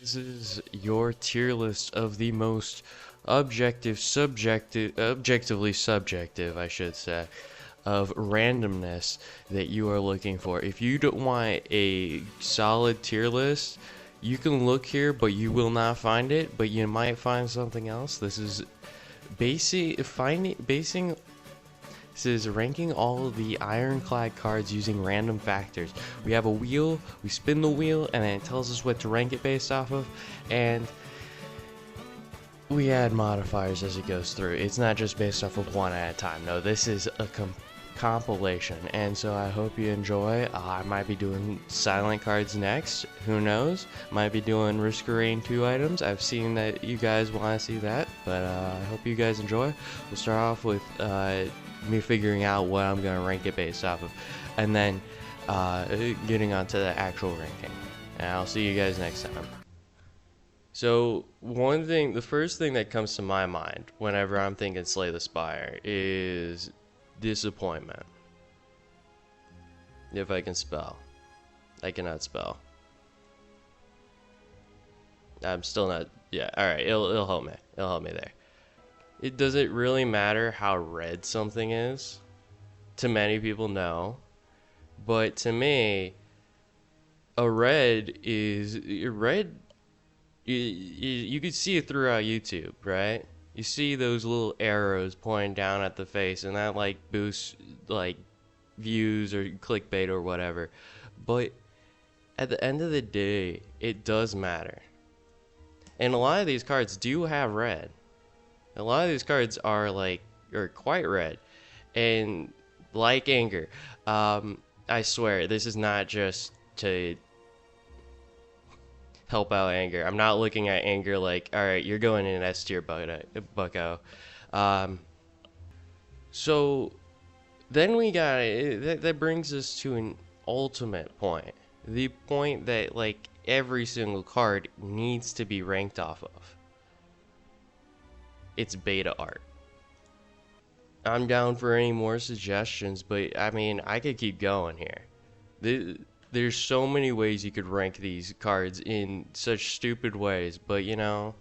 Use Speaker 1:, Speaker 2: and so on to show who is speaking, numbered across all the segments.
Speaker 1: This is your tier list of the most objectively subjective, I should say, of randomness that you are looking for. If you don't want a solid tier list, you can look here, but you will not find it, but you might find something else. This is this is ranking all of the Ironclad cards using random factors. We have a wheel, we spin the wheel, and then it tells us what to rank it based off of, and we add modifiers as it goes through. It's not just based off of one at a time. No, this is a compilation, and so I hope you enjoy. I might be doing silent cards next. Who knows? Might be doing Risk of Rain 2 items. I've seen that you guys want to see that, but I hope you guys enjoy. We'll start off with me figuring out what I'm going to rank it based off of, and then getting onto the actual ranking. And I'll see you guys next time. So the first thing that comes to my mind whenever I'm thinking Slay the Spire is disappointment. If I can spell. I cannot spell. I'm still not, yeah, alright, it'll help me. It'll help me there. It doesn't really matter how red something is. To many people, no. But to me, a red is, you could see it throughout YouTube, right? You see those little arrows pointing down at the face, and that like boosts like views or clickbait or whatever. But at the end of the day, it does matter. And a lot of these cards do have red. A lot of these cards are quite red. And like Anger, I swear this is not just to help out Anger. I'm not looking at Anger like, alright, you're going in S tier, bucko. So then we got that brings us to an ultimate point. The point that like every single card needs to be ranked off of. It's beta art. I'm down for any more suggestions, but I mean, I could keep going here. There's so many ways you could rank these cards in such stupid ways, but you know,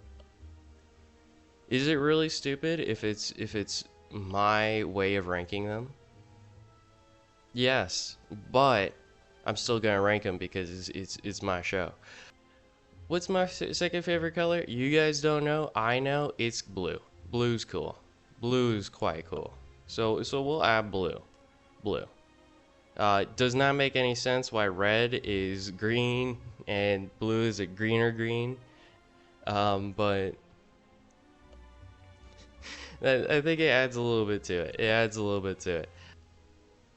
Speaker 1: is it really stupid if it's my way of ranking them? Yes, but I'm still gonna rank them because it's my show. What's my second favorite color? You guys don't know. I know. It's blue. Blue's cool. Blue's quite cool. So we'll add blue. Blue. Does not make any sense why red is green and blue is a greener green. But I think it adds a little bit to it. It adds a little bit to it.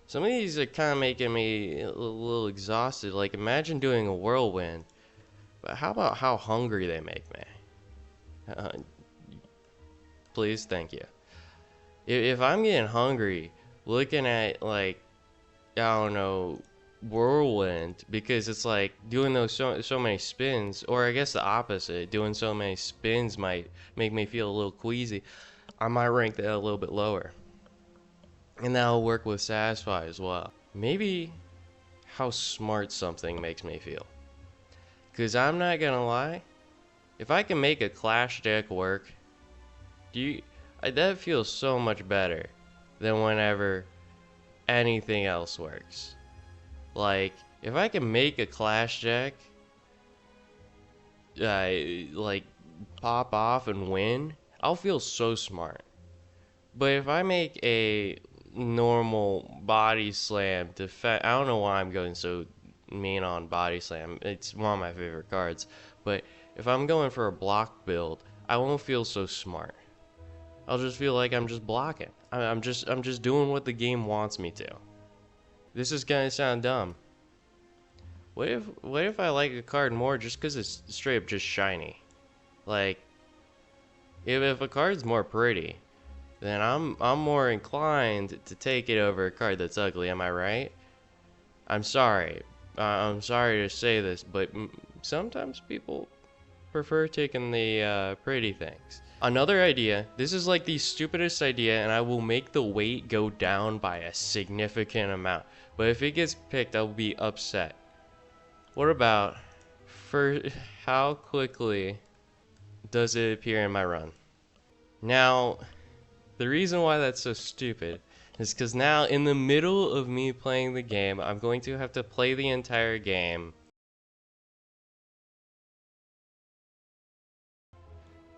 Speaker 1: Some of these are kind of making me a little exhausted. Like, imagine doing a whirlwind. But how about how hungry they make me? Please, thank you. If I'm getting hungry, looking at, like, I don't know, whirlwind, because it's like doing those so many spins, or I guess the opposite, doing so many spins might make me feel a little queasy. I might rank that a little bit lower. And that'll work with Satisfy as well. Maybe how smart something makes me feel. Because I'm not gonna lie, if I can make a Clash deck work, that feels so much better than whenever anything else works. Like, if I can make a Clash deck, like, pop off and win, I'll feel so smart. But if I make a normal body slam I don't know why I'm going so mean on body slam. It's one of my favorite cards. But if I'm going for a block build, I won't feel so smart. I'll just feel like I'm just blocking. I'm just doing what the game wants me to. This is gonna sound dumb. What if I like a card more just because it's straight up just shiny? Like, if a card's more pretty, then I'm more inclined to take it over a card that's ugly. Am I right? I'm sorry. I'm sorry to say this, but sometimes people prefer taking the pretty things. Another idea, this is like the stupidest idea, and I will make the weight go down by a significant amount. But if it gets picked, I'll be upset. What about For how quickly does it appear in my run? Now, the reason why that's so stupid is because now in the middle of me playing the game, I'm going to have to play the entire game.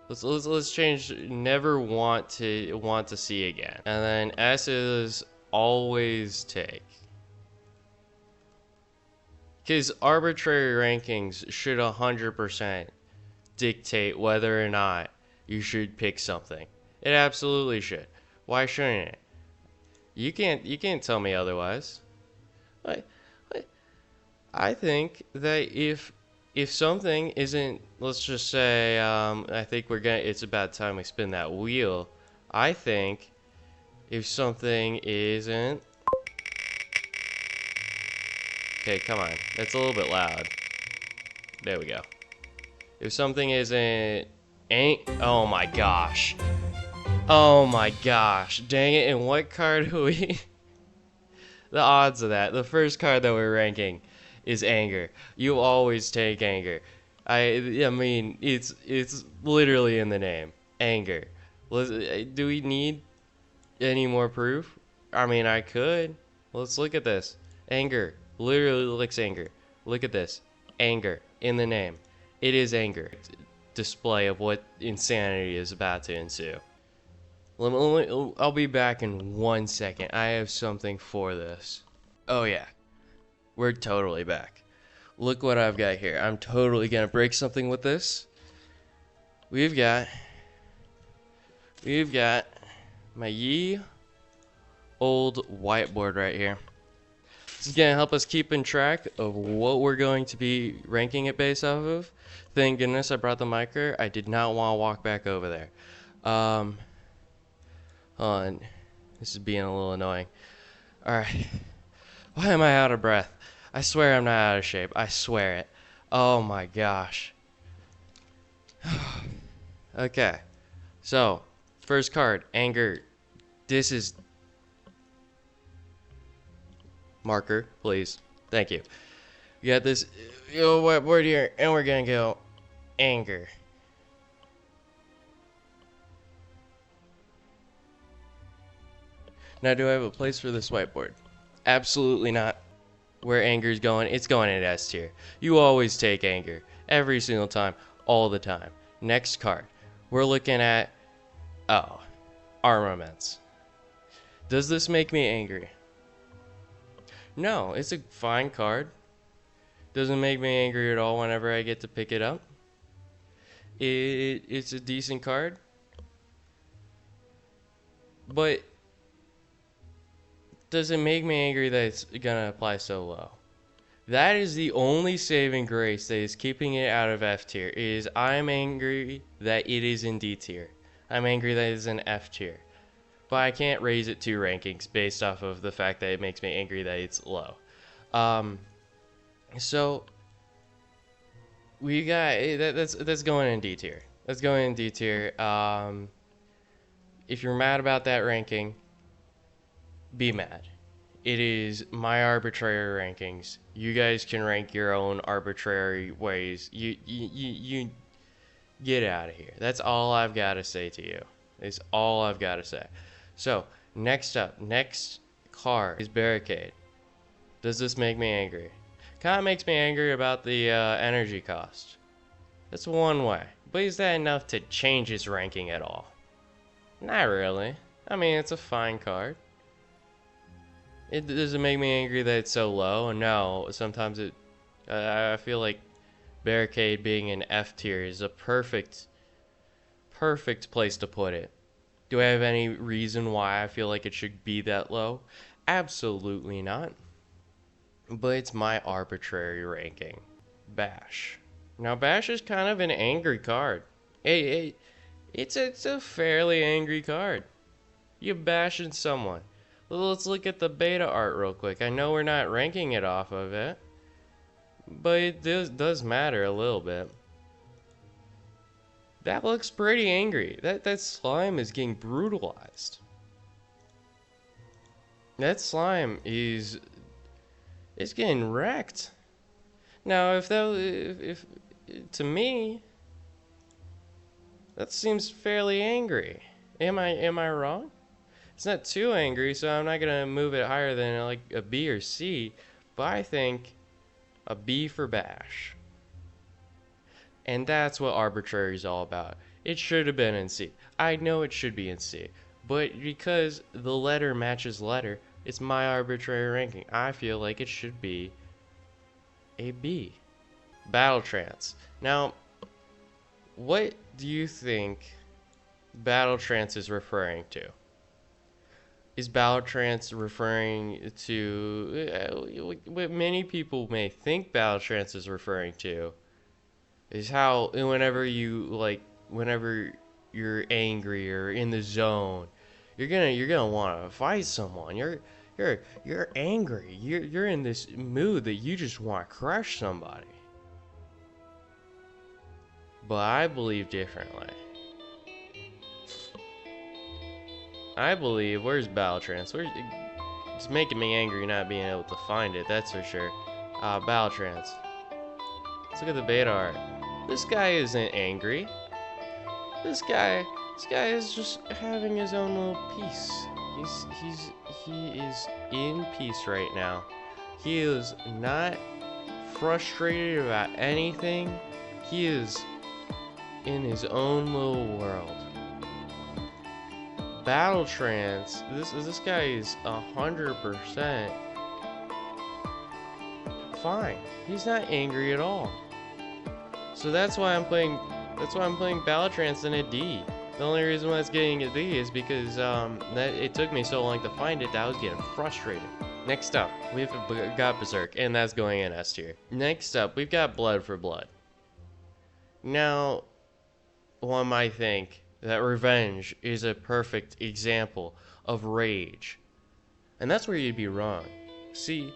Speaker 1: Let's change never want to see again. And then S is always take. Because arbitrary rankings should 100% dictate whether or not you should pick something. It absolutely should. Why shouldn't it? You can't tell me otherwise. I think that if something isn't, let's just say, I think it's about time we spin that wheel. I think if something isn't, okay, come on, that's a little bit loud. There we go. If something isn't, oh my gosh. Oh my gosh, dang it, and what card do we, the odds of that, the first card that we're ranking is anger. You always take anger. I mean, it's literally in the name, anger. Do we need any more proof? I mean, I could. Let's look at this. Anger, literally looks anger. Look at this, anger in the name. It is anger. Display of what insanity is about to ensue. I'll be back in 1 second. I have something for this. Oh yeah, we're totally back. Look what I've got here. I'm totally gonna break something with this. We've got my ye old whiteboard right here. This is gonna help us keep in track of what we're going to be ranking it based off of. Thank goodness I brought the micer. I did not want to walk back over there. Hold on. This is being a little annoying. Alright. Why am I out of breath? I swear I'm not out of shape. I swear it. Oh my gosh. Okay. So, first card, anger. This is marker, please. Thank you. We got this whiteboard here, and we're gonna go anger. Now, do I have a place for this whiteboard? Absolutely not. Where anger's going, it's going in S tier. You always take anger. Every single time. All the time. Next card. We're looking at, armaments. Does this make me angry? No, it's a fine card. Doesn't make me angry at all whenever I get to pick it up. It's a decent card. But does it make me angry that it's gonna apply so low? That is the only saving grace that is keeping it out of F tier. Is I'm angry that it is in D tier. I'm angry that it is in F tier. But I can't raise it 2 rankings based off of the fact that it makes me angry that it's low. So we got that's going in D tier. That's going in D tier. If you're mad about that ranking, be mad. It is my arbitrary rankings. You guys can rank your own arbitrary ways. You get out of here. That's all I've got to say to you. It's all I've got to say. So, next up, next card is Barricade. Does this make me angry? Kind of makes me angry about the energy cost. That's one way. But is that enough to change its ranking at all? Not really. I mean, it's a fine card. It doesn't make me angry that it's so low. No, sometimes I feel like Barricade being an F tier is a perfect place to put it. Do I have any reason why I feel like it should be that low? Absolutely not. But it's my arbitrary ranking. Bash. Now, Bash is kind of an angry card. It's a fairly angry card. You're bashing someone. Well, let's look at the beta art real quick. I know we're not ranking it off of it, but it does matter a little bit. That looks pretty angry. That slime is getting brutalized. That slime is getting wrecked. Now, if to me, that seems fairly angry. Am I wrong? It's not too angry, so I'm not gonna move it higher than like a B or C, but I think a B for Bash. And that's what arbitrary is all about. It should have been in C. I know it should be in C, but because the letter matches letter, it's my arbitrary ranking. I feel like it should be a B. Battle Trance. Now, what do you think Battle Trance is referring to? Is Battle Trance referring to what many people may think Battle Trance is referring to is how whenever you're angry or in the zone, you're gonna want to fight someone. You're angry. You're in this mood that you just want to crush somebody. But I believe differently. I believe, where's Battle Trance? It's making me angry not being able to find it, that's for sure. Battle Trance. Let's look at the beta art. This guy isn't angry. This guy is just having his own little peace. He is in peace right now. He is not frustrated about anything. He is in his own little world. Battle Trance, this guy is 100% fine. He's not angry at all. So that's why I'm playing Battle Trance in a D. The only reason why it's getting a D is because it took me so long to find it that I was getting frustrated. Next up, we've got Berserk, and that's going in S tier. Next up, we've got Blood for Blood. Now, one might think that Revenge is a perfect example of rage. And that's where you'd be wrong. See,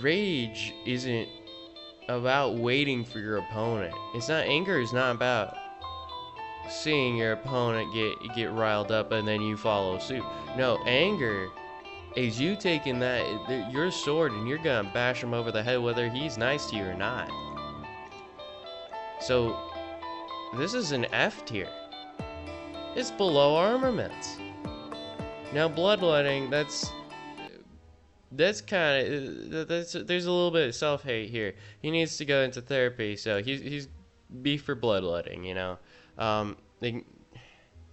Speaker 1: rage isn't about waiting for your opponent. Anger is not about seeing your opponent get riled up and then you follow suit. No, anger is you taking your sword and you're gonna bash him over the head whether he's nice to you or not. So this is an F tier. It's below armaments. Now bloodletting, there's a little bit of self-hate here. He needs to go into therapy, so he's B for bloodletting, you know. I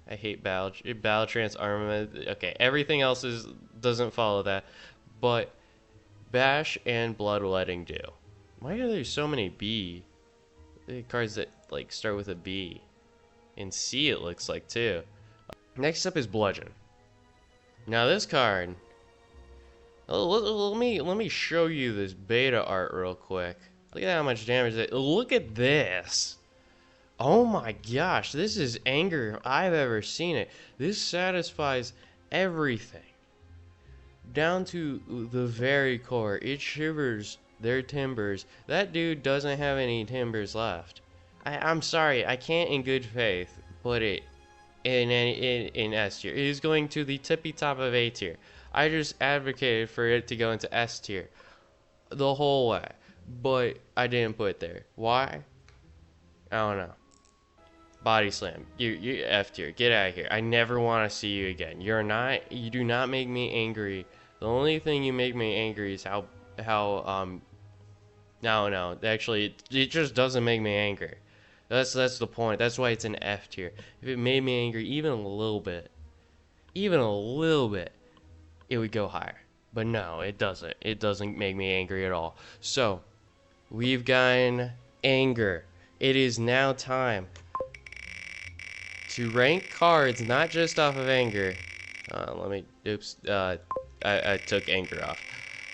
Speaker 1: hate Battle Trance armament. Okay, everything else doesn't follow that, but Bash and bloodletting do. Why are there so many B cards that like start with a B? And C it looks like too. Next up is Bludgeon. Now this card, let me show you this beta art real quick. Look at how much damage it. Look at this. Oh my gosh, this is anger if I've ever seen it. This satisfies everything down to the very core. It shivers their timbers. That dude doesn't have any timbers left. I'm sorry, I can't in good faith put it in S tier. It is going to the tippy top of A tier. I just advocated for it to go into S tier the whole way, but I didn't put it there. Why? I don't know. Body slam. You F tier. Get out of here. I never want to see you again. You do not make me angry. The only thing you make me angry is how no, actually it just doesn't make me angry. That's the point. That's why it's an F tier. If it made me angry even a little bit, it would go higher. But no, it doesn't. It doesn't make me angry at all. So, we've gotten anger. It is now time to rank cards not just off of anger. I took anger off.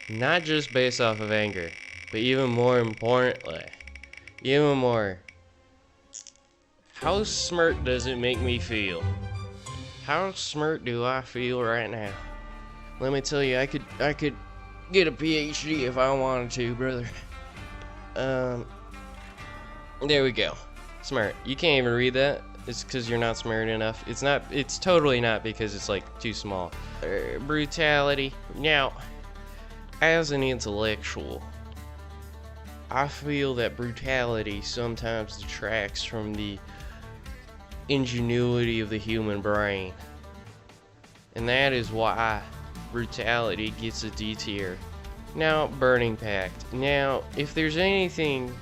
Speaker 1: Not just based off of anger, but even more importantly, how smart does it make me feel? How smart do I feel right now? Let me tell you, I could get a PhD if I wanted to, brother. There we go. Smart. You can't even read that. It's because you're not smart enough. It's totally not because it's like too small. Brutality. Now, as an intellectual, I feel that brutality sometimes detracts from the ingenuity of the human brain. And that is why brutality gets a D tier. Now, Burning Pact. Now, if there's anything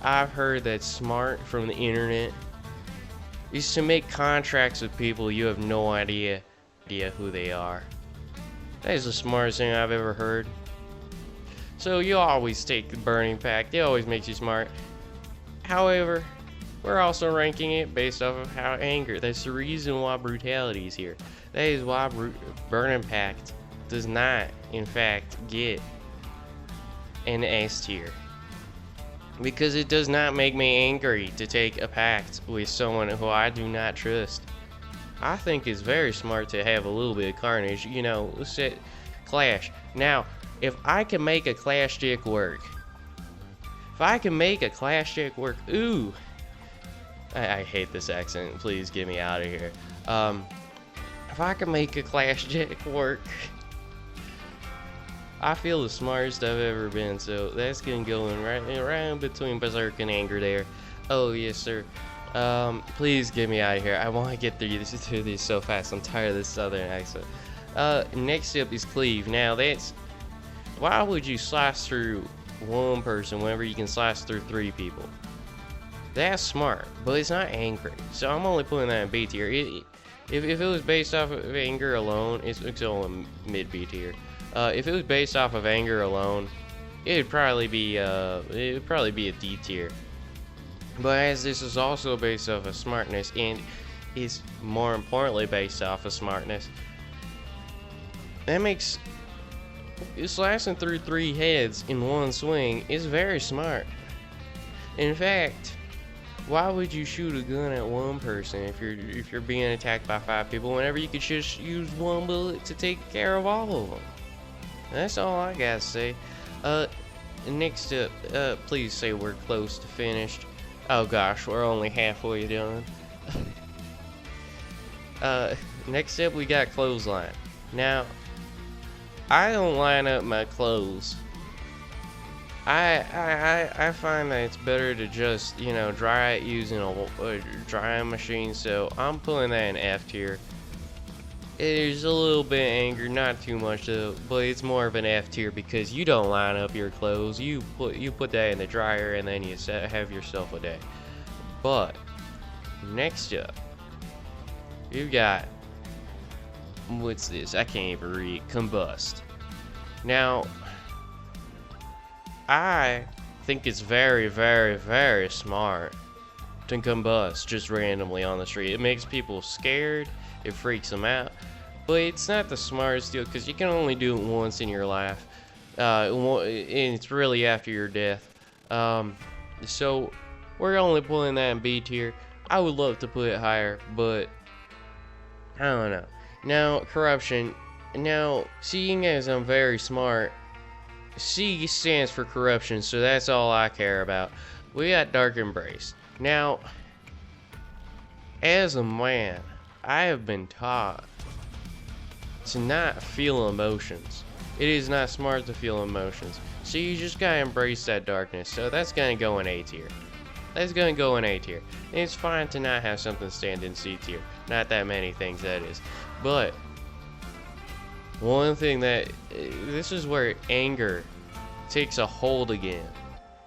Speaker 1: I've heard that's smart from the internet, is to make contracts with people you have no idea who they are. That is the smartest thing I've ever heard. So you always take the Burning Pact. It always makes you smart. However, we're also ranking it based off of how anger. That's the reason why brutality is here. That is why Burning Pact does not, in fact, get an S tier. Because it does not make me angry to take a pact with someone who I do not trust. I think it's very smart to have a little bit of carnage. You know, set clash. Now, if I can make a clash stick work, ooh, I hate this accent. Please get me out of here. If I can make a clash stick work, I feel the smartest I've ever been. So that's gonna go in right between Berserk and Anger there. Oh yes, sir. Please get me out of here. I want to get through this so fast. I'm tired of this southern accent. Next up is Cleave. Now that's, why would you slice through one person whenever you can slice through 3 people? That's smart, but it's not angry. So I'm only putting that in B tier. If it was based off of anger alone, it's only mid B tier. If it was based off of anger alone, it'd probably be a D tier. But as this is also based off of smartness, and is more importantly based off of smartness, that makes slicing through 3 heads in one swing is very smart. In fact, why would you shoot a gun at one person if you're being attacked by 5 people whenever you could just use 1 bullet to take care of all of them? That's all I gotta say. Next up, please say we're close to finished. Oh gosh, we're only halfway done. Next up we got Clothesline. Now, I don't line up my clothes. I find that it's better to just, you know, dry it using a drying machine, so I'm putting that in F tier. There's a little bit of anger, not too much though, but it's more of an F tier because you don't line up your clothes. You put that in the dryer and then you have yourself a day. But next up, you got, what's this? I can't even read. Combust. Now, I think it's very, very, very smart to combust just randomly on the street. It makes people scared. It freaks them out. But it's not the smartest deal because you can only do it once in your life. And it's really after your death. So we're only pulling that in B tier. I would love to put it higher, but I don't know. Now, corruption. Now, seeing as I'm very smart, C stands for corruption, so that's all I care about. We got Dark Embrace. Now, as a man, I have been taught to not feel emotions. It is not smart to feel emotions. So you just gotta embrace that darkness. So that's gonna go in A tier. That's gonna go in A tier. And it's fine to not have something stand in C tier. Not that many things, that is. But one thing that, this is where anger takes a hold again.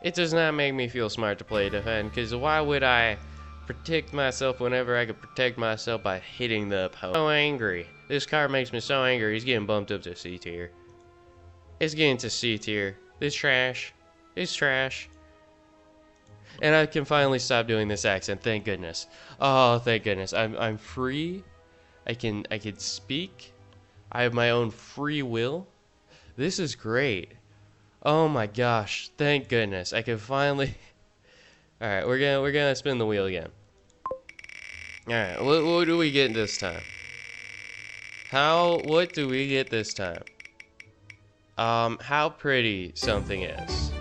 Speaker 1: It does not make me feel smart to play defend, because why would I protect myself whenever I could protect myself by hitting the opponent? So angry. This card makes me so angry. He's getting bumped up to C tier. It's getting to C tier. This trash. It's trash. And I can finally stop doing this accent. Thank goodness. Oh, thank goodness. I'm free. I can speak. I have my own free will. This is great. Oh my gosh. Thank goodness. I can finally. All right, we're gonna spin the wheel again. All right, what do we get this time? What do we get this time? How pretty something is.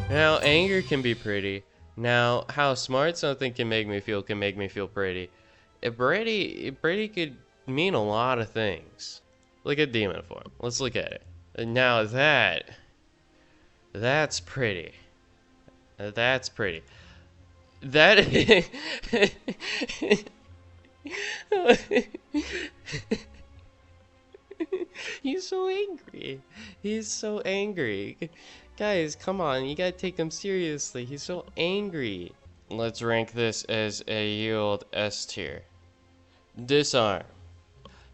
Speaker 1: Now, anger can be pretty. Now, how smart something can make me feel pretty. Pretty could mean a lot of things. Look at demon form. Let's look at it. And now that's pretty. That's pretty. That He's so angry. He's so angry. Guys, come on. You gotta take him seriously. He's so angry. Let's rank this as a yield S tier. Disarm.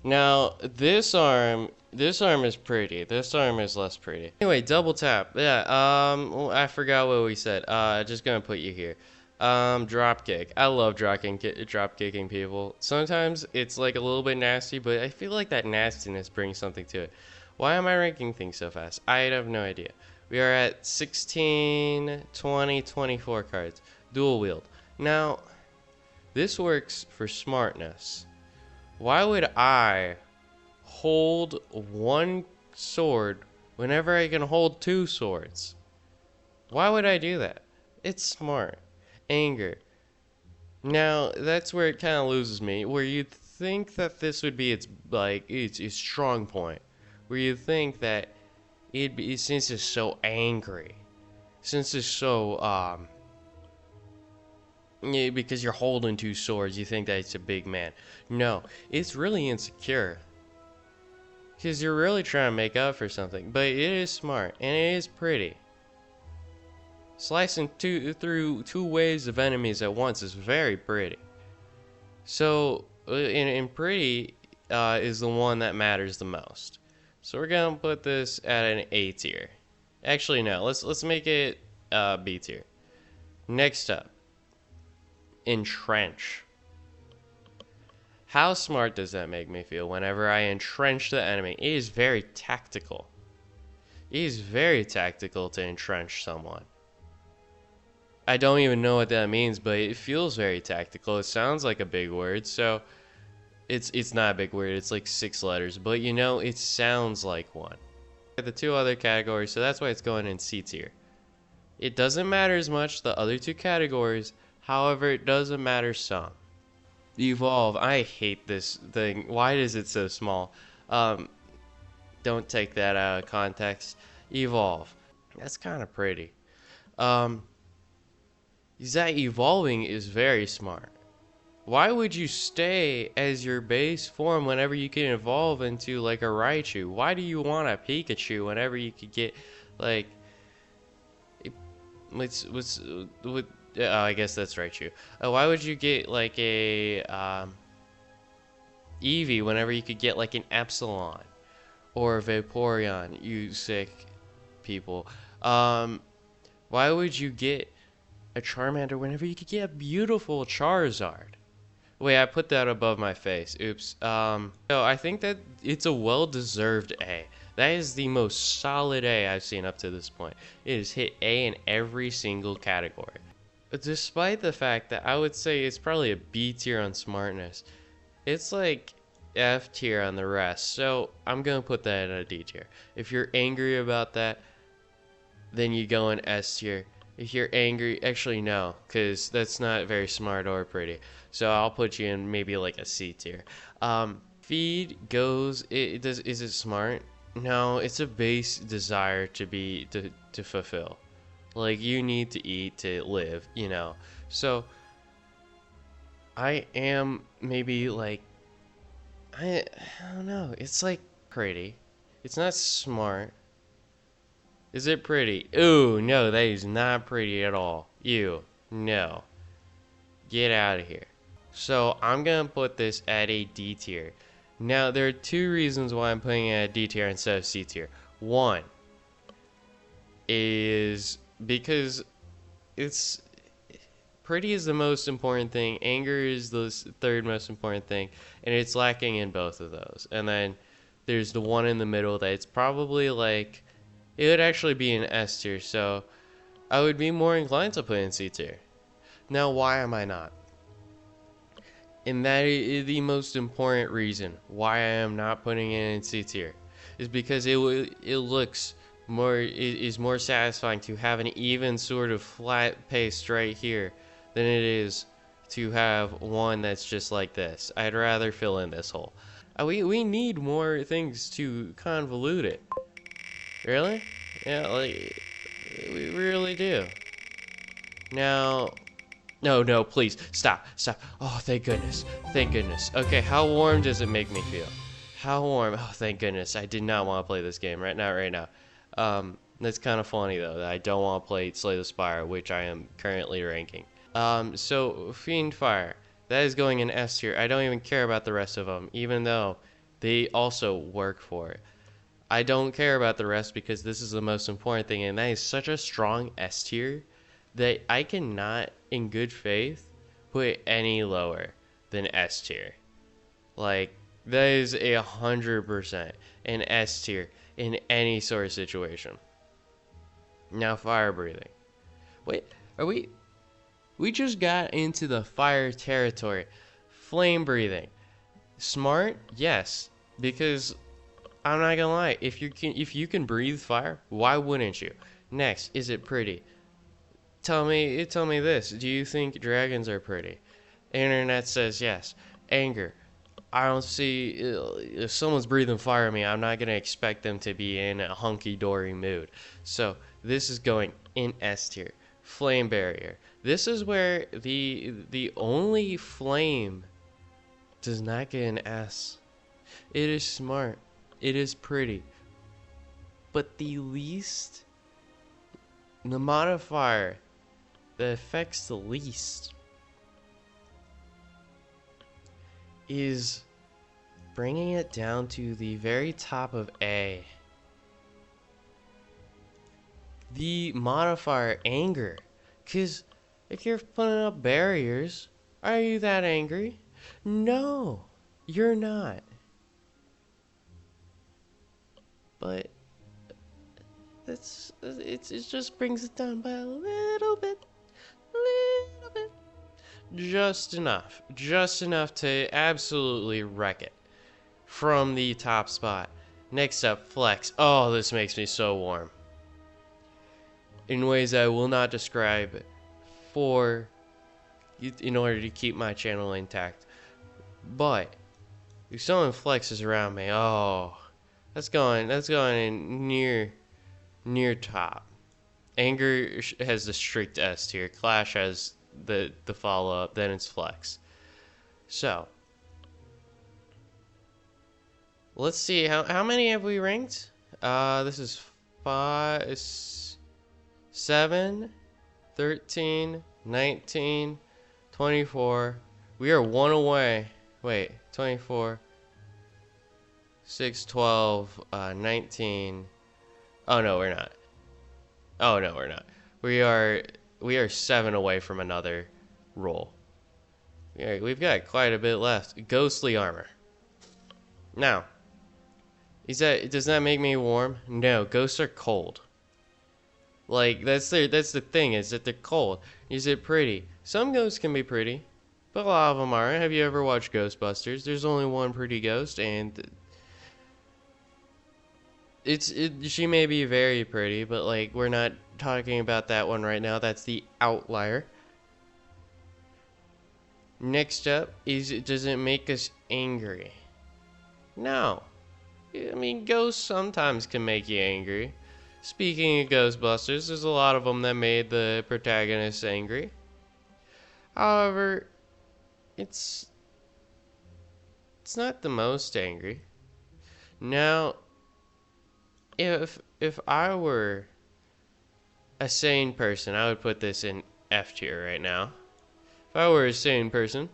Speaker 1: Now, this arm is pretty. This arm is less pretty. Anyway, double tap. Yeah, I forgot what we said. Just gonna put you here. Drop kick. I love drop kicking people. Sometimes it's like a little bit nasty, but I feel like that nastiness brings something to it. Why am I ranking things so fast? I have no idea. We are at 16, 20, 24 cards. Dual wield. Now, this works for smartness. Why would I hold one sword whenever I can hold two swords? Why would I do that? It's smart. Anger. Now, that's where it kind of loses me, where you'd think that this would be its strong point. Where you think that it'd be, since it's so angry, since it's so yeah, because you're holding two swords, you think that it's a big man. No, it's really insecure. Because you're really trying to make up for something. But it is smart, and it is pretty. Slicing through two waves of enemies at once is very pretty. So, and pretty is the one that matters the most. So we're gonna put this at an A tier. Actually, no, let's make it B tier. Next up. Entrench. How smart does that make me feel whenever I entrench the enemy? It is very tactical. It is very tactical to entrench someone. I don't even know what that means, but it feels very tactical. It sounds like a big word, so it's not a big word. It's like 6 letters, but you know, it sounds like one. The two other categories, so that's why it's going in C tier. It doesn't matter as much, the other two categories. However, it doesn't matter some. Evolve. I hate this thing. Why is it so small? Don't take that out of context. Evolve. That's kind of pretty. That evolving is very smart. Why would you stay as your base form whenever you can evolve into like a Raichu? Why do you want a Pikachu whenever you could get like... I guess that's Raichu. Why would you get like a Eevee whenever you could get like an Epsilon or a Vaporeon? You sick people. Why would you get a Charmander whenever you could get a beautiful Charizard? Wait, I put that above my face. Oops. So I think that it's a well-deserved A. That is the most solid A I've seen up to this point. It has hit A in every single category. Despite the fact that I would say it's probably a B tier on smartness, it's like F tier on the rest. So I'm going to put that in a D tier. If you're angry about that, then you go in S tier. If you're angry, actually no, because that's not very smart or pretty. So I'll put you in maybe like a C tier. Feed goes, is it smart? No, it's a base desire to fulfill. Like, you need to eat to live, you know. So, I am maybe like, I don't know. It's like pretty. It's not smart. Is it pretty? Ooh, no, that is not pretty at all. Ew, no. Get out of here. So, I'm going to put this at a D tier. Now, there are two reasons why I'm putting it at D tier instead of C tier. One is because it's pretty is the most important thing, anger is the third most important thing, and it's lacking in both of those. And then there's the one in the middle that it's probably like, it would actually be an S tier, so I would be more inclined to put in C tier. Now, why am I not? And that is the most important reason why I am not putting it in C tier, is because it looks more, it is more satisfying to have an even sort of flat paste right here than it is to have one that's just like this. I'd rather fill in this hole. We need more things to convolute it. Really? Yeah, like, we really do. Now, no, please, stop. Oh, thank goodness. Okay, how warm does it make me feel? How warm? Oh, thank goodness. I did not want to play this game right now. That's kind of funny, though, that I don't want to play Slay the Spire, which I am currently ranking. So, Fiend Fire. That is going in S tier. I don't even care about the rest of them, even though they also work for it. I don't care about the rest because this is the most important thing, and that is such a strong S tier that I cannot, in good faith, put it any lower than S tier. Like, that is 100% an S tier in any sort of situation. Now, fire breathing. Wait, we just got into the fire territory. Flame breathing. Smart? Yes. Because I'm not gonna lie, if you can breathe fire, why wouldn't you? Next, is it pretty? Tell me this. Do you think dragons are pretty? Internet says yes. Anger. I don't see, if someone's breathing fire at me, I'm not gonna expect them to be in a hunky-dory mood. So this is going in S tier. Flame barrier. This is where the only flame does not get an S. It is smart. It is pretty. But the modifier that affects the least is bringing it down to the very top of A. The modifier anger. Because if you're putting up barriers, are you that angry? No, you're not. But it just brings it down by a little bit. Just enough to absolutely wreck it from the top spot. Next up, flex. Oh, this makes me so warm in ways I will not describe in order to keep my channel intact. But if someone flexes around me, oh, that's going in near top. Anger has the strict S tier. Clash has the follow up. Then it's flex. So let's see how many have we ranked. This is 5, 7, 13, 19, 24. We are one away. Wait, 24, 6, 12, 19. Oh no, we're not. We are 7 away from another roll. Yeah, we've got quite a bit left. Ghostly armor. Now, does that make me warm? No, ghosts are cold. Like that's the thing, is that they're cold. Is it pretty? Some ghosts can be pretty, but a lot of them aren't. Have you ever watched Ghostbusters? There's only one pretty ghost, and she may be very pretty, but like we're not talking about that one right now. That's the outlier. Next up is, does it make us angry? No. I mean, ghosts sometimes can make you angry. Speaking of Ghostbusters, there's a lot of them that made the protagonist angry. However, it's not the most angry. Now, if I were a sane person, I would put this in F tier right now. If I were a sane person.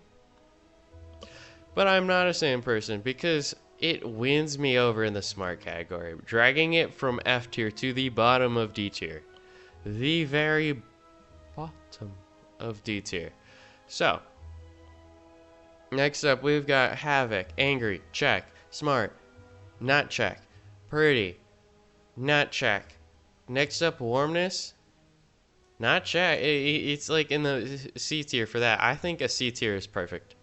Speaker 1: But I'm not a sane person because it wins me over in the smart category, dragging it from F tier to the bottom of D tier. The very bottom of D tier. So, next up we've got Havoc, angry, check, smart, not check, pretty, not check. Next up, warmness, not check. It's like in the C tier for that. I think a C tier is perfect.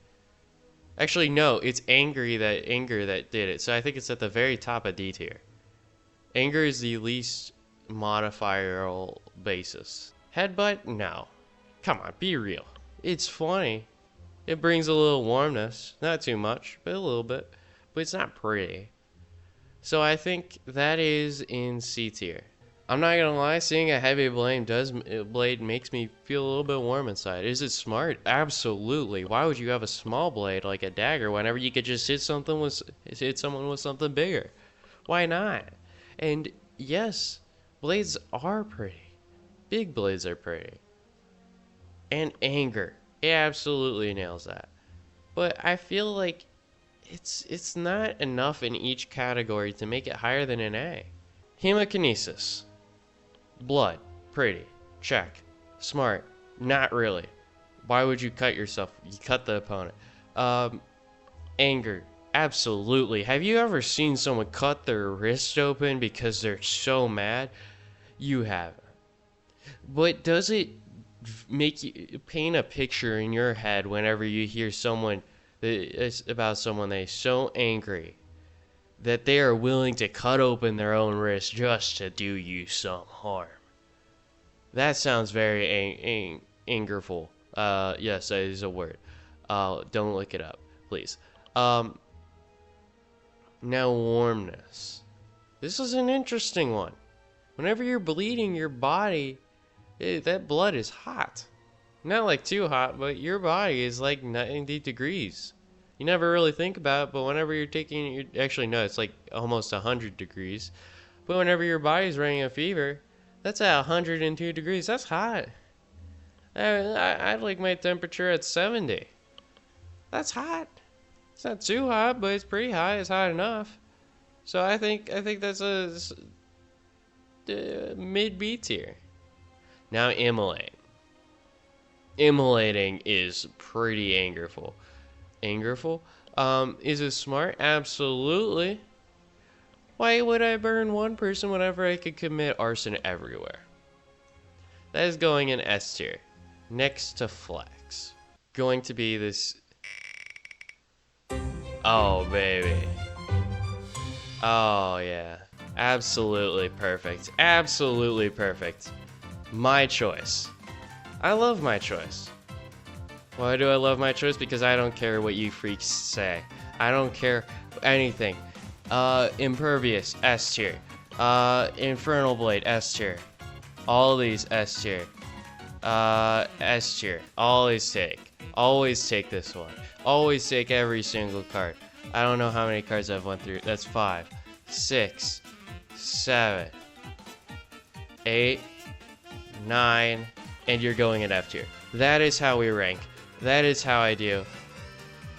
Speaker 1: Actually, no, it's anger that did it. So I think it's at the very top of D tier. Anger is the least modifiable basis. Headbutt? No. Come on, be real. It's funny. It brings a little warmness. Not too much, but a little bit. But it's not pretty. So I think that is in C tier. I'm not gonna lie, seeing a heavy blade makes me feel a little bit warm inside. Is it smart? Absolutely. Why would you have a small blade like a dagger whenever you could just hit someone with something bigger? Why not? And yes, blades are pretty. Big blades are pretty. And anger. It absolutely nails that. But I feel like it's not enough in each category to make it higher than an A. Hemokinesis. Blood. Pretty. Check. Smart. Not really. Why would you cut yourself? You cut the opponent. Anger. Absolutely. Have you ever seen someone cut their wrist open because they're so mad? You haven't. But does it make you paint a picture in your head whenever you hear someone about someone that's so angry that they are willing to cut open their own wrist just to do you some harm? That sounds very angerful. Yes, that is a word. Don't look it up, please. Now, warmness. This is an interesting one. Whenever you're bleeding, your body, that blood is hot. Not like too hot, but your body is like 90 degrees. You never really think about it, but whenever you're taking, actually no, it's like almost 100 degrees. But whenever your body's running a fever, that's at 102 degrees. That's hot. I'd like my temperature at 70. That's hot. It's not too hot, but it's pretty hot. It's hot enough. So I think that's a mid B tier. Now immolate. Immolating is pretty angerful. Angerful? Is it smart? Absolutely. Why would I burn one person whenever I could commit arson everywhere? That is going in S tier. Next to flex. Going to be this... Oh, baby. Oh, yeah. Absolutely perfect. Absolutely perfect. My choice. I love my choice. Why do I love my choice? Because I don't care what you freaks say. I don't care anything. Impervious, S tier. Infernal Blade, S tier. All these, S tier. S tier. Always take. Always take this one. Always take every single card. I don't know how many cards I've went through. That's 5, 6, 7, 8, 9, and you're going in F tier. That is how we rank. That is how I do.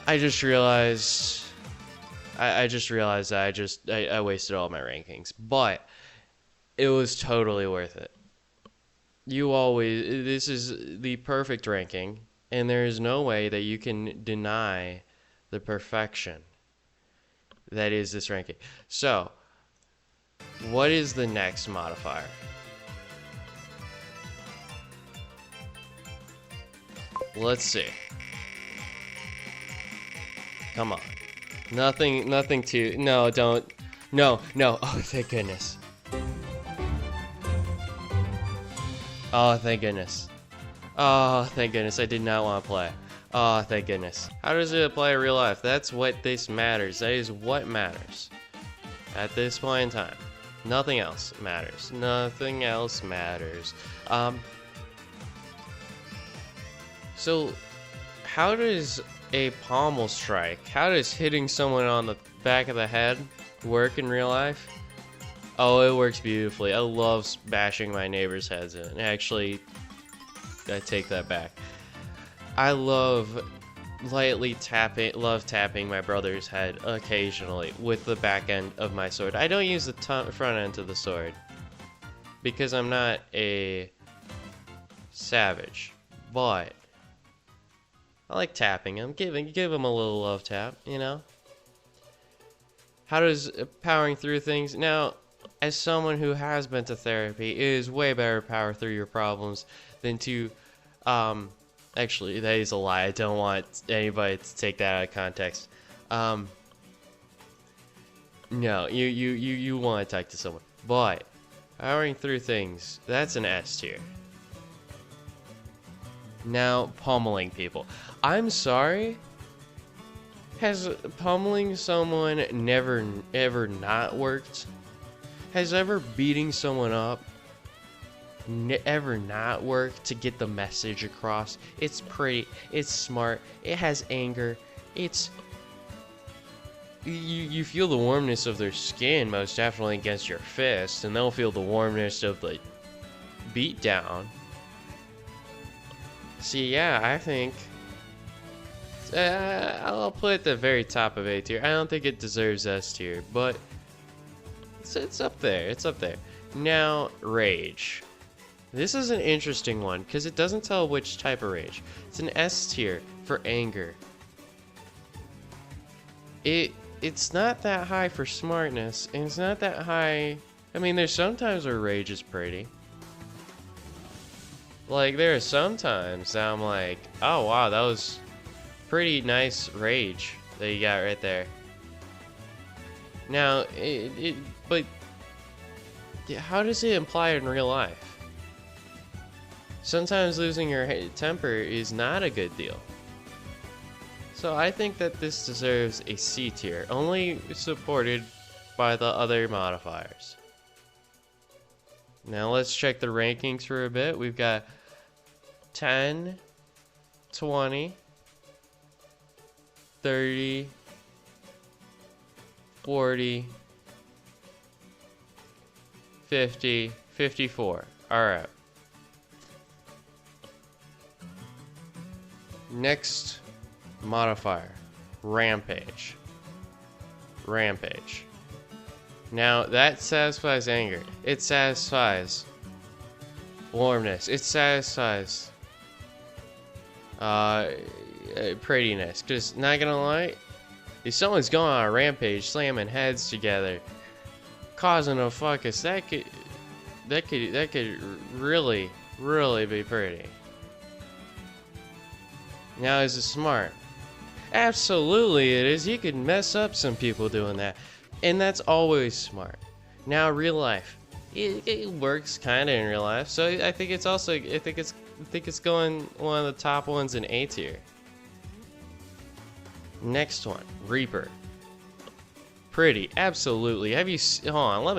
Speaker 1: I just realized that I wasted all my rankings, but it was totally worth it. This is the perfect ranking, and there is no way that you can deny the perfection that is this ranking. So, what is the next modifier? Let's see. Come on. Nothing too... No, don't... No. Oh, thank goodness. Oh, thank goodness. Oh, thank goodness. I did not want to play. Oh, thank goodness. How does it apply in real life? That's what this matters. That is what matters. At this point in time. Nothing else matters. Nothing else matters. So, how does a pommel strike, how does hitting someone on the back of the head work in real life? Oh, it works beautifully. I love bashing my neighbors' heads in. Actually, I take that back. I love tapping my brother's head occasionally with the back end of my sword. I don't use the front end of the sword because I'm not a savage, but I like tapping him, give him a little love tap, you know? How does powering through things? Now, as someone who has been to therapy, it is way better to power through your problems than to, actually, that is a lie. I don't want anybody to take that out of context. No, you want to talk to someone. But, powering through things, that's an S tier. Now, pummeling people. I'm sorry. Has pummeling someone never, ever not worked? Has ever beating someone up ever not work to get the message across. It's pretty, it's smart, it has anger, it's... You feel the warmness of their skin most definitely against your fist, and they'll feel the warmness of the beatdown. See, yeah, I think... I'll put it at the very top of A tier. I don't think it deserves S tier, but it's up there. It's up there. Now, rage. This is an interesting one because it doesn't tell which type of rage. It's an S tier for anger. It's not that high for smartness, and it's not that high. I mean, there's sometimes where rage is pretty. Like, there are some times that I'm like, oh wow, that was pretty nice rage that you got right there. Now, but how does it apply in real life? Sometimes losing your temper is not a good deal. So I think that this deserves a C tier, only supported by the other modifiers. Now let's check the rankings for a bit. We've got 10, 20, 30, 40, 50, 54. Alright. Next modifier, rampage. Rampage. Now that satisfies anger. It satisfies warmness. It satisfies prettiness. Cause not gonna lie, if someone's going on a rampage, slamming heads together, causing a fuckus, that could really be pretty. Now, is it smart? Absolutely it is. You could mess up some people doing that, and that's always smart. Now, real life, it works kind of in real life, so I think it's also I think it's going one of the top ones in A tier. Next one, Reaper. Pretty, absolutely. Have you? Hold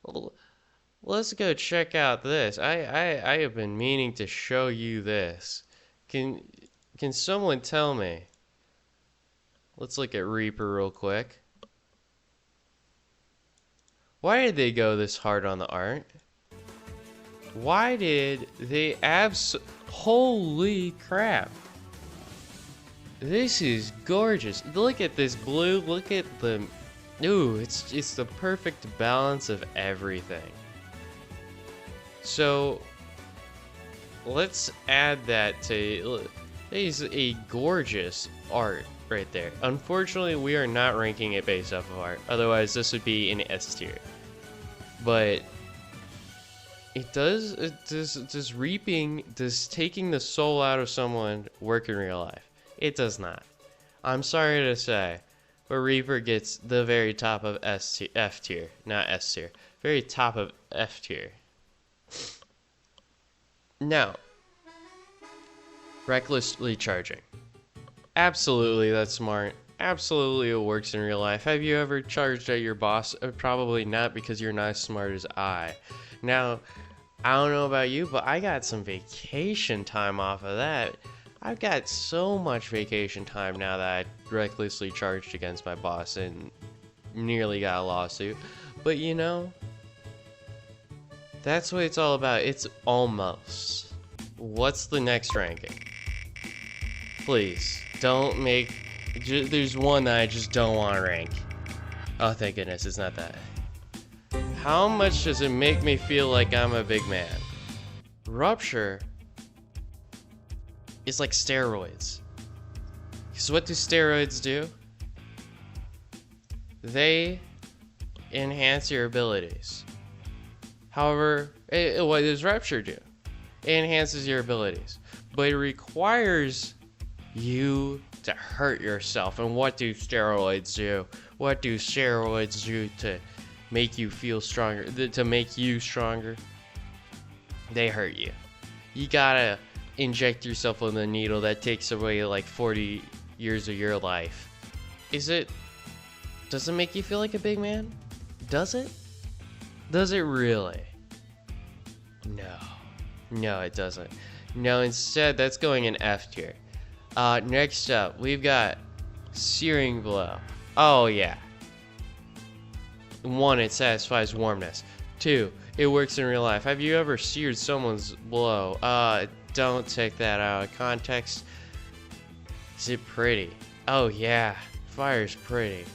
Speaker 1: on, let's go check out this. I have been meaning to show you this. Can someone tell me? Let's look at Reaper real quick. Why did they go this hard on the art? Why did they holy crap. This is gorgeous. Look at this blue. Look at the... Ooh, it's the perfect balance of everything. So... let's add that to... That is a gorgeous art right there. Unfortunately, we are not ranking it based off of art. Otherwise, this would be an S tier. But does reaping, does taking the soul out of someone work in real life? It does not. I'm sorry to say, but Reaper gets the very top of F tier, not S tier. Very top of F tier. Now, recklessly charging. Absolutely, that's smart. Absolutely, it works in real life. Have you ever charged at your boss? Probably not, because you're not as smart as I. Now, I don't know about you, but I got some vacation time off of that. I've got so much vacation time now that I recklessly charged against my boss and nearly got a lawsuit. But you know, that's what it's all about. It's almost. What's the next ranking? Please, don't make... There's one that I just don't want to rank. Oh, thank goodness, it's not that. How much does it make me feel like I'm a big man? Rupture is like steroids. Because what do steroids do? They enhance your abilities. However, what does Rupture do? It enhances your abilities. But it requires you to hurt yourself. And what do steroids do? What do steroids do to make you feel stronger? To make you stronger? They hurt you. You gotta inject yourself with a needle that takes away like 40 years of your life. Does it make you feel like a big man? Does it? Does it really? No. No, it doesn't. No, instead, that's going in F tier. Next up, we've got Searing Blow. Oh, yeah. 1, it satisfies warmness. 2, it works in real life. Have you ever seared someone's blow? Don't take that out of context. Is it pretty? Oh, yeah. Fire's pretty.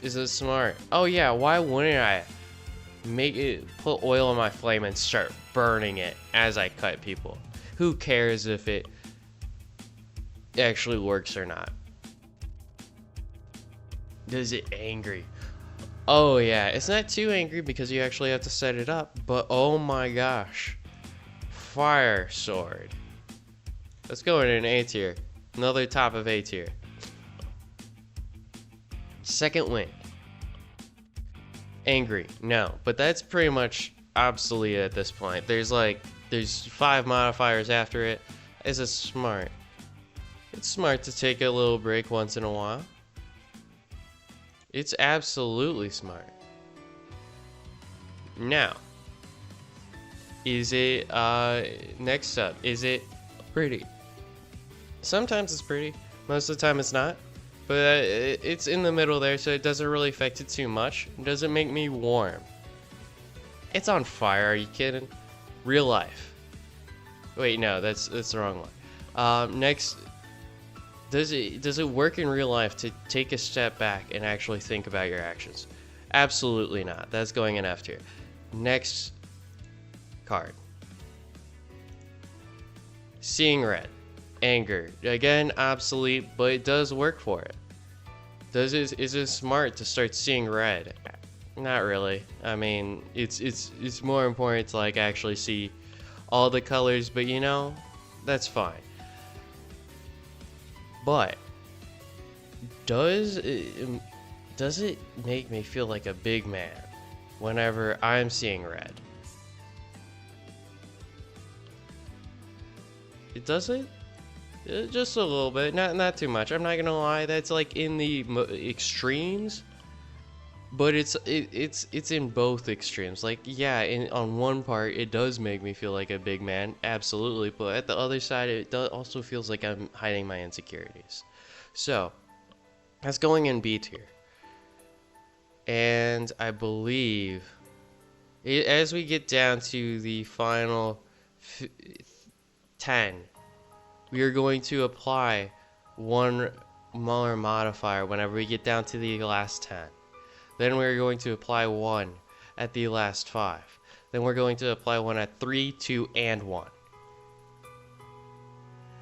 Speaker 1: Is it smart? Oh, yeah. Why wouldn't I put oil on my flame and start burning it as I cut people? Who cares if it actually works or not? Does it angry? Oh yeah, it's not too angry because you actually have to set it up, but oh my gosh. Fire sword. Let's go in an A tier. Another top of A tier. Second wind. Angry, no, but that's pretty much obsolete at this point. There's 5 modifiers after it. Is it smart? It's smart to take a little break once in a while. It's absolutely smart. Now, is it, next up, is it pretty? Sometimes it's pretty, most of the time it's not, but it's in the middle there, so it doesn't really affect it too much. It doesn't make me warm. It's on fire, are you kidding? Real life. Wait, no, that's the wrong one. Next, does it work in real life to take a step back and actually think about your actions? Absolutely not. That's going in F tier. Next card. Seeing red. Anger. Again, obsolete, but it does work for it. Is it smart to start seeing red? Not really. I mean, it's more important to like actually see all the colors, but you know, that's fine. But does it make me feel like a big man whenever I'm seeing red? It doesn't? Just a little bit, not too much. I'm not gonna lie, that's like in the extremes, but it's in both extremes. Like, yeah, on one part it does make me feel like a big man, absolutely, but at the other side it also feels like I'm hiding my insecurities. So that's going in B tier, and I believe as we get down to the final 10, we are going to apply one more modifier whenever we get down to the last 10. Then we're going to apply 1 at the last 5. Then we're going to apply 1 at 3, 2, and 1.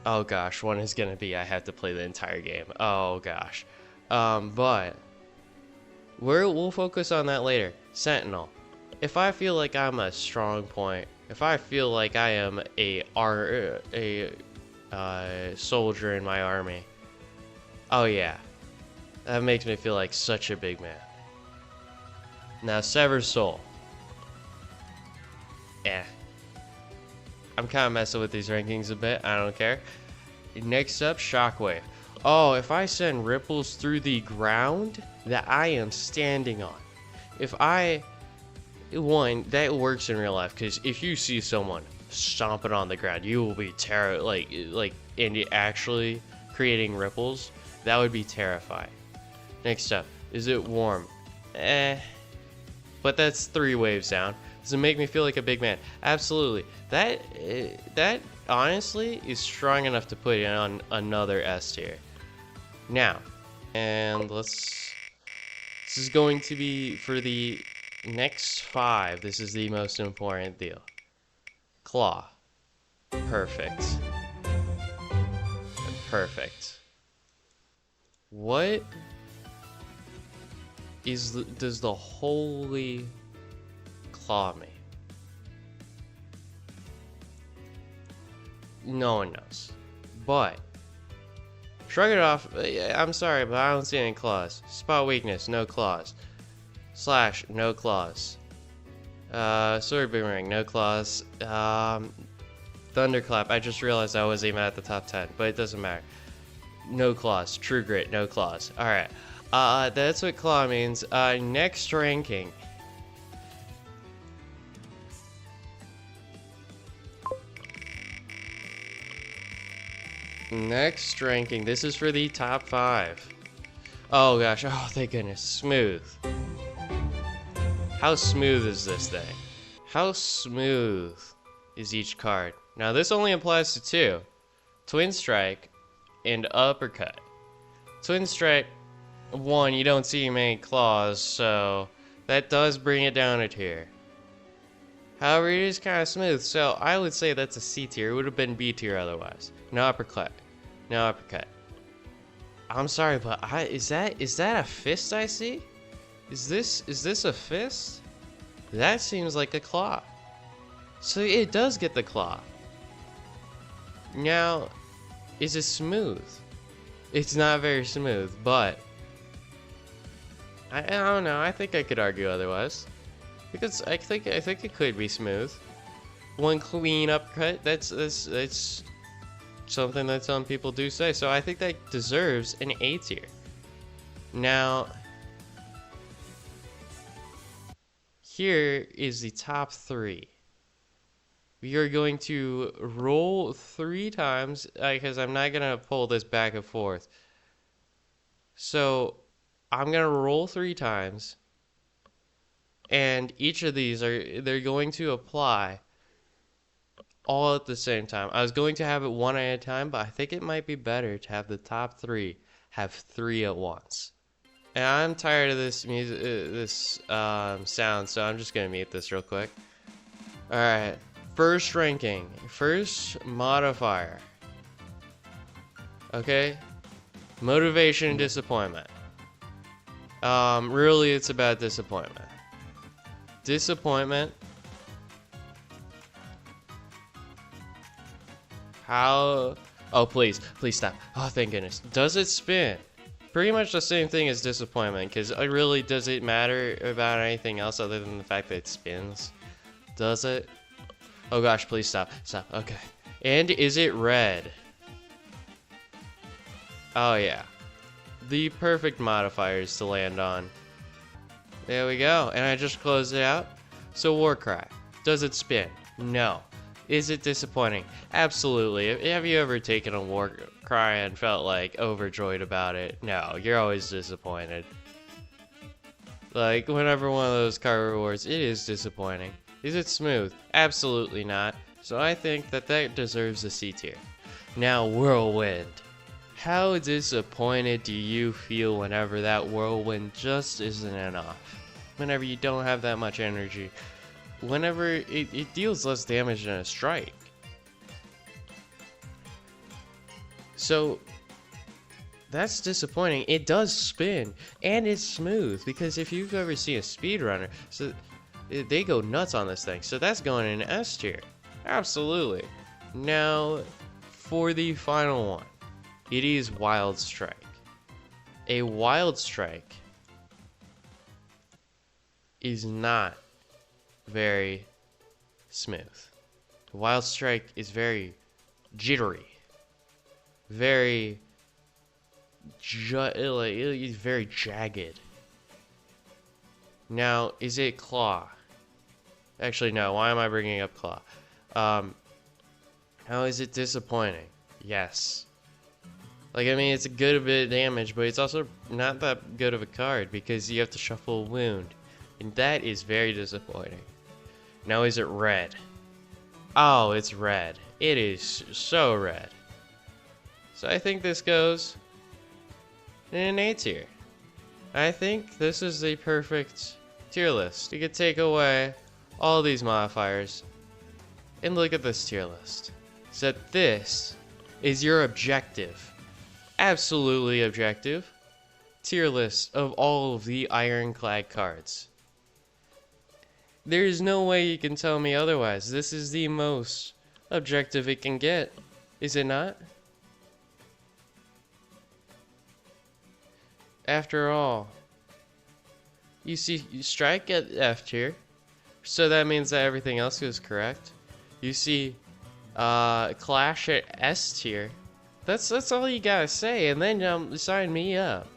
Speaker 1: Oh gosh, 1 is going to be I have to play the entire game. Oh gosh. But we'll focus on that later. Sentinel. If I feel like I'm a strong point, if I feel like I am a soldier in my army, oh yeah, that makes me feel like such a big man. Now Severed Soul. I'm kind of messing with these rankings a bit, I don't care. Next up, Shockwave. Oh, if I send ripples through the ground that I am standing on, that works in real life, because if you see someone stomping on the ground, you will be and actually creating ripples, that would be terrifying. Next up, is it warm? But that's 3 waves down. Does it make me feel like a big man? Absolutely. That honestly is strong enough to put it on another S tier. Now, and this is going to be for the next 5. This is the most important deal. Claw. Perfect. Perfect. What does the holy claw mean? No one knows. But shrug it off. I'm sorry, but I don't see any claws. Spot weakness, no claws. Slash, no claws. Sword boomerang, no claws. Thunderclap, I just realized I wasn't even at the top 10, but it doesn't matter. No claws. True grit, no claws. Alright. That's what claw means. Next ranking. Next ranking. This is for the top 5. Oh gosh. Oh, thank goodness. Smooth. How smooth is this thing? How smooth is each card? Now this only applies to 2. Twin Strike and Uppercut. Twin Strike, 1, you don't see many claws, so that does bring it down a tier. However, it is kind of smooth, so I would say that's a C tier. It would have been B tier otherwise. No Uppercut. No Uppercut. I'm sorry, but is that a fist I see? Is this a fist? That seems like a claw. So it does get the claw. Now, is it smooth? It's not very smooth, but I don't know. I think I could argue otherwise, because I think it could be smooth. One clean uppercut. That's something that some people do say. So I think that deserves an A tier. Now, here is the top 3. We are going to roll 3 times, because I'm not going to pull this back and forth. So I'm going to roll 3 times, and each of these they're going to apply all at the same time. I was going to have it one at a time, but I think it might be better to have the top 3 have 3 at once. And I'm tired of this music, sound, so I'm just going to mute this real quick. Alright. First ranking, first modifier. Okay, motivation and disappointment. Really, it's about disappointment. Disappointment. How? Oh, please stop. Oh, thank goodness. Does it spin? Pretty much the same thing as disappointment, because really, does it matter about anything else other than the fact that it spins? Does it? Oh gosh, please stop. Stop. Okay. And is it red? Oh yeah. The perfect modifiers to land on. There we go. And I just closed it out. So Warcry. Does it spin? No. Is it disappointing? Absolutely. Have you ever taken a Warcry and felt like overjoyed about it? No. You're always disappointed. Like, whenever one of those card rewards, it is disappointing. Is it smooth? Absolutely not. So I think that deserves a C tier. Now, Whirlwind. How disappointed do you feel whenever that Whirlwind just isn't enough? Whenever you don't have that much energy. Whenever it deals less damage than a strike. So, that's disappointing. It does spin, and it's smooth, because if you've ever seen a speedrunner, so they go nuts on this thing. So that's going in S tier. Absolutely. Now, for the final one, it is Wild Strike. A Wild Strike is not very smooth. Wild Strike is very jittery. Very it's very jagged. Now, is it Claw? Actually, no. Why am I bringing up Claw? How is it disappointing? Yes. Like, I mean, it's a good bit of damage, but it's also not that good of a card because you have to shuffle a wound. And that is very disappointing. Now, is it red? Oh, it's red. It is so red. So I think this goes in an A tier. I think this is the perfect tier list. You could take away all these modifiers and look at this tier list. So this is your objective, absolutely objective, tier list of all of the Ironclad cards. There is no way you can tell me otherwise. This is the most objective it can get, is it not? After all, you see Strike at F tier, so that means that everything else is correct. You see Clash at S tier. That's all you gotta say, and then sign me up.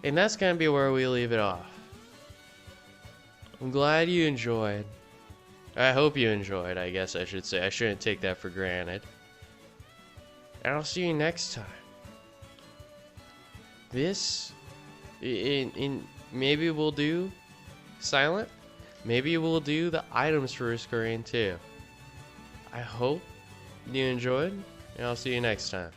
Speaker 1: And that's gonna be where we leave it off. I'm glad you enjoyed. I hope you enjoyed, I guess I should say. I shouldn't take that for granted. and I'll see you next time. This, maybe we'll do silent. Maybe we'll do the items for screen too. I hope you enjoyed, and I'll see you next time.